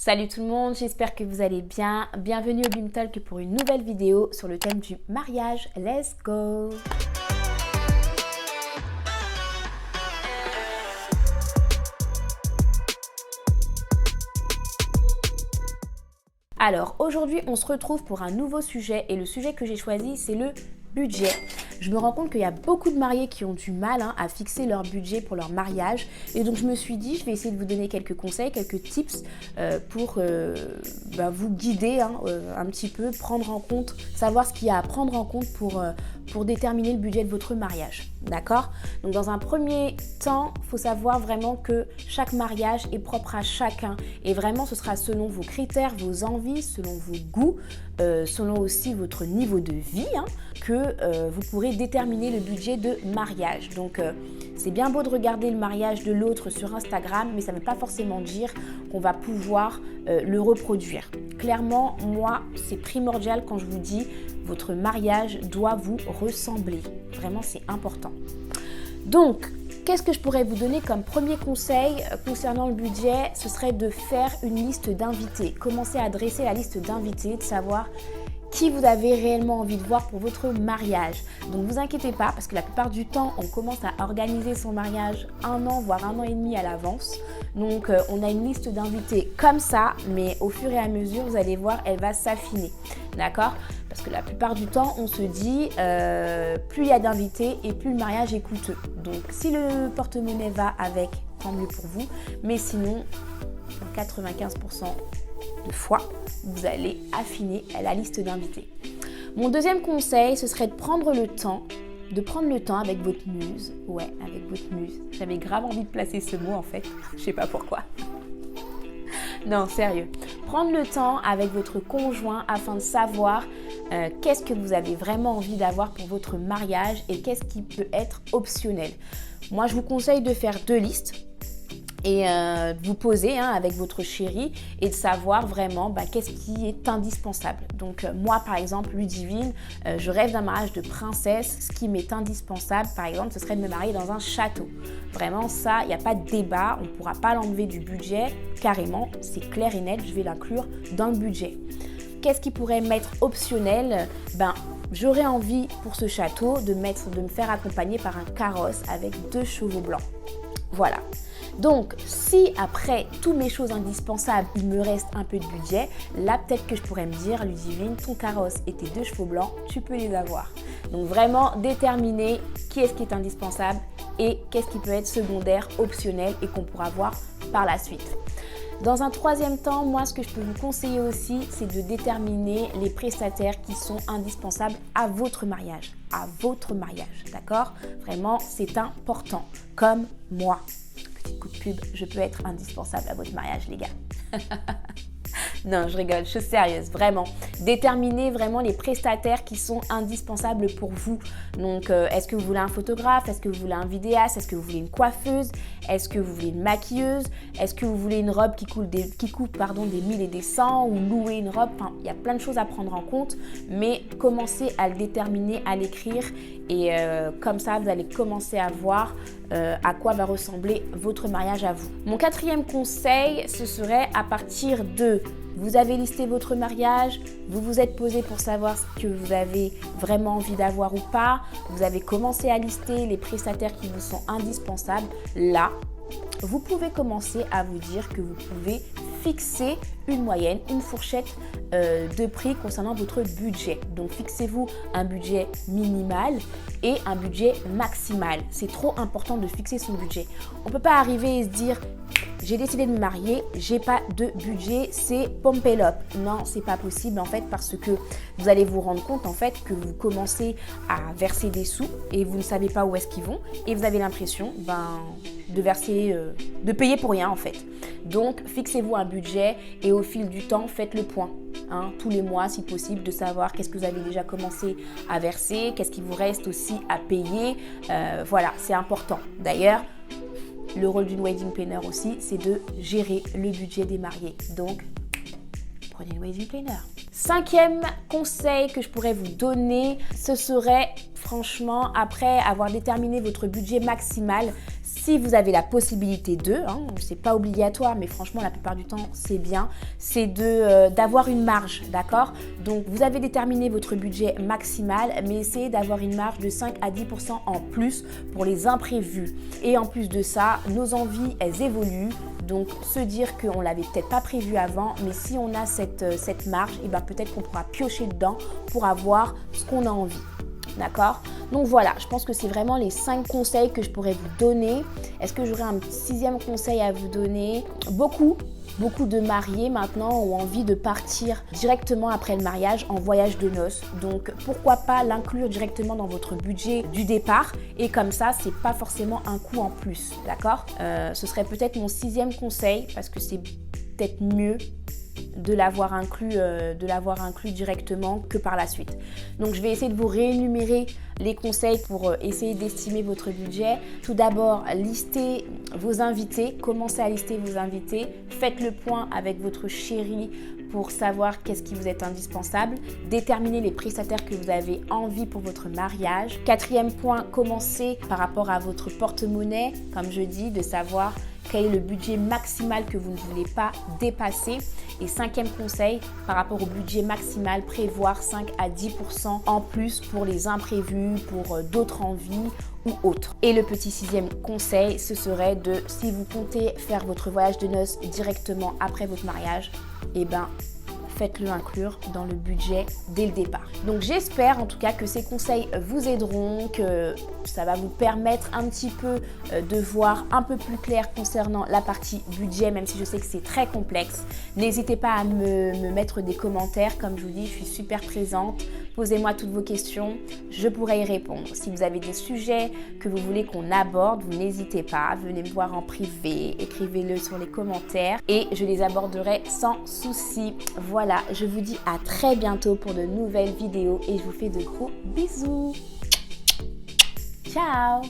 Salut tout le monde, j'espère que vous allez bien. Bienvenue au Bim Talk pour une nouvelle vidéo sur le thème du mariage. Let's go! Alors aujourd'hui, on se retrouve pour un nouveau sujet et le sujet que j'ai choisi, c'est le budget. Je me rends compte qu'il y a beaucoup de mariés qui ont du mal à fixer leur budget pour leur mariage et donc je me suis dit, je vais essayer de vous donner quelques conseils, quelques tips pour vous guider un petit peu, prendre en compte, savoir ce qu'il y a à prendre en compte pour déterminer le budget de votre mariage. D'accord? Donc dans un premier temps, il faut savoir vraiment que chaque mariage est propre à chacun et vraiment ce sera selon vos critères, vos envies, selon vos goûts, selon aussi votre niveau de vie que vous pourrez déterminer le budget de mariage. Donc c'est bien beau de regarder le mariage de l'autre sur Instagram, mais ça ne veut pas forcément dire qu'on va pouvoir le reproduire. Clairement, moi, c'est primordial quand je vous dis votre mariage doit vous ressembler. Vraiment, c'est important. Donc, qu'est-ce que je pourrais vous donner comme premier conseil concernant le budget? Ce serait de faire une liste d'invités. Commencez à dresser la liste d'invités, de savoir qui vous avez réellement envie de voir pour votre mariage. Donc ne vous inquiétez pas parce que la plupart du temps, on commence à organiser son mariage 1 an, voire 1 an et demi à l'avance. Donc on a une liste d'invités comme ça, mais au fur et à mesure, vous allez voir, elle va s'affiner. D'accord ? Parce que la plupart du temps, on se dit, plus il y a d'invités et plus le mariage est coûteux. Donc si le porte-monnaie va avec, tant mieux pour vous. Mais sinon, 95% de fois, vous allez affiner la liste d'invités. Mon deuxième conseil, ce serait de prendre le temps avec votre muse. Ouais, avec votre muse. J'avais grave envie de placer ce mot en fait. Je sais pas pourquoi. Non, sérieux. Prendre le temps avec votre conjoint afin de savoir qu'est-ce que vous avez vraiment envie d'avoir pour votre mariage et qu'est-ce qui peut être optionnel. Moi, je vous conseille de faire 2 listes. Et de vous poser avec votre chéri et de savoir vraiment qu'est-ce qui est indispensable. Donc moi par exemple, Ludivine, je rêve d'un mariage de princesse. Ce qui m'est indispensable par exemple, ce serait de me marier dans un château. Vraiment ça, il n'y a pas de débat, on ne pourra pas l'enlever du budget, carrément, c'est clair et net, je vais l'inclure dans le budget. Qu'est-ce qui pourrait m'être optionnel? J'aurais envie pour ce château de me faire accompagner par un carrosse avec 2 chevaux blancs. Voilà. Donc, si après tous mes choses indispensables, il me reste un peu de budget, là peut-être que je pourrais me dire, Ludivine, ton carrosse et tes 2 chevaux blancs, tu peux les avoir. Donc vraiment déterminer qui est indispensable et qu'est-ce qui peut être secondaire, optionnel et qu'on pourra voir par la suite. Dans un troisième temps, moi ce que je peux vous conseiller aussi, c'est de déterminer les prestataires qui sont indispensables à votre mariage. À votre mariage, d'accord? Vraiment, c'est important. Comme moi. Petit coup de pub, je peux être indispensable à votre mariage, les gars. Non, je rigole, je suis sérieuse, vraiment. Déterminez vraiment les prestataires qui sont indispensables pour vous. Donc, est-ce que vous voulez un photographe? Est-ce que vous voulez un vidéaste? Est-ce que vous voulez une coiffeuse? Est-ce que vous voulez une maquilleuse? Est-ce que vous voulez une robe qui coûte des 1000 et des 100 ou louer une robe? Enfin, il y a plein de choses à prendre en compte, mais commencez à le déterminer, à l'écrire et comme ça, vous allez commencer à voir à quoi va ressembler votre mariage à vous. Mon 4e conseil, ce serait à partir de vous avez listé votre mariage, vous vous êtes posé pour savoir ce que vous avez vraiment envie d'avoir ou pas, vous avez commencé à lister les prestataires qui vous sont indispensables. Là, vous pouvez commencer à vous dire que vous pouvez fixer une moyenne, une fourchette de prix concernant votre budget. Donc fixez-vous un budget minimal et un budget maximal. C'est trop important de fixer son budget. On ne peut pas arriver et se dire j'ai décidé de me marier, j'ai pas de budget, c'est pump it up. Non, c'est pas possible en fait parce que vous allez vous rendre compte en fait que vous commencez à verser des sous et vous ne savez pas où est-ce qu'ils vont et vous avez l'impression de verser, de payer pour rien en fait. Donc fixez-vous un budget et au fil du temps faites le point. Tous les mois si possible de savoir qu'est-ce que vous avez déjà commencé à verser, qu'est-ce qui vous reste aussi à payer. Voilà, c'est important. D'ailleurs, le rôle d'une wedding planner aussi, c'est de gérer le budget des mariés. Donc, prenez le wedding planner. 5e conseil que je pourrais vous donner, ce serait franchement, après avoir déterminé votre budget maximal, si vous avez la possibilité c'est pas obligatoire, mais franchement la plupart du temps c'est bien, c'est d'avoir une marge, d'accord? Donc vous avez déterminé votre budget maximal, mais essayez d'avoir une marge de 5 à 10% en plus pour les imprévus. Et en plus de ça, nos envies, elles évoluent. Donc se dire qu'on l'avait peut-être pas prévu avant, mais si on a cette marge, et ben peut-être qu'on pourra piocher dedans pour avoir ce qu'on a envie. D'accord? Donc voilà, je pense que c'est vraiment les 5 conseils que je pourrais vous donner. Est-ce que j'aurais un 6e conseil à vous donner? Beaucoup de mariés maintenant ont envie de partir directement après le mariage en voyage de noces. Donc pourquoi pas l'inclure directement dans votre budget du départ, et comme ça, c'est pas forcément un coût en plus. D'accord? Ce serait peut-être mon 6e conseil, parce que c'est peut-être mieux de l'avoir inclus directement que par la suite. Donc je vais essayer de vous réénumérer les conseils pour essayer d'estimer votre budget. Tout d'abord, listez vos invités, commencez à lister vos invités, faites le point avec votre chéri pour savoir qu'est-ce qui vous est indispensable, déterminez les prestataires que vous avez envie pour votre mariage. 4e point, commencez par rapport à votre porte-monnaie, comme je dis, de savoir quel est le budget maximal que vous ne voulez pas dépasser. Et 5e conseil, par rapport au budget maximal, prévoir 5 à 10% en plus pour les imprévus, pour d'autres envies ou autres. Et le petit 6e conseil, ce serait si vous comptez faire votre voyage de noces directement après votre mariage, faites-le inclure dans le budget dès le départ. Donc j'espère en tout cas que ces conseils vous aideront, que ça va vous permettre un petit peu de voir un peu plus clair concernant la partie budget, même si je sais que c'est très complexe. N'hésitez pas à me mettre des commentaires, comme je vous dis, je suis super présente. Posez-moi toutes vos questions, je pourrai y répondre. Si vous avez des sujets que vous voulez qu'on aborde, vous n'hésitez pas, venez me voir en privé, écrivez-le sur les commentaires et je les aborderai sans souci. Voilà, je vous dis à très bientôt pour de nouvelles vidéos et je vous fais de gros bisous. Ciao.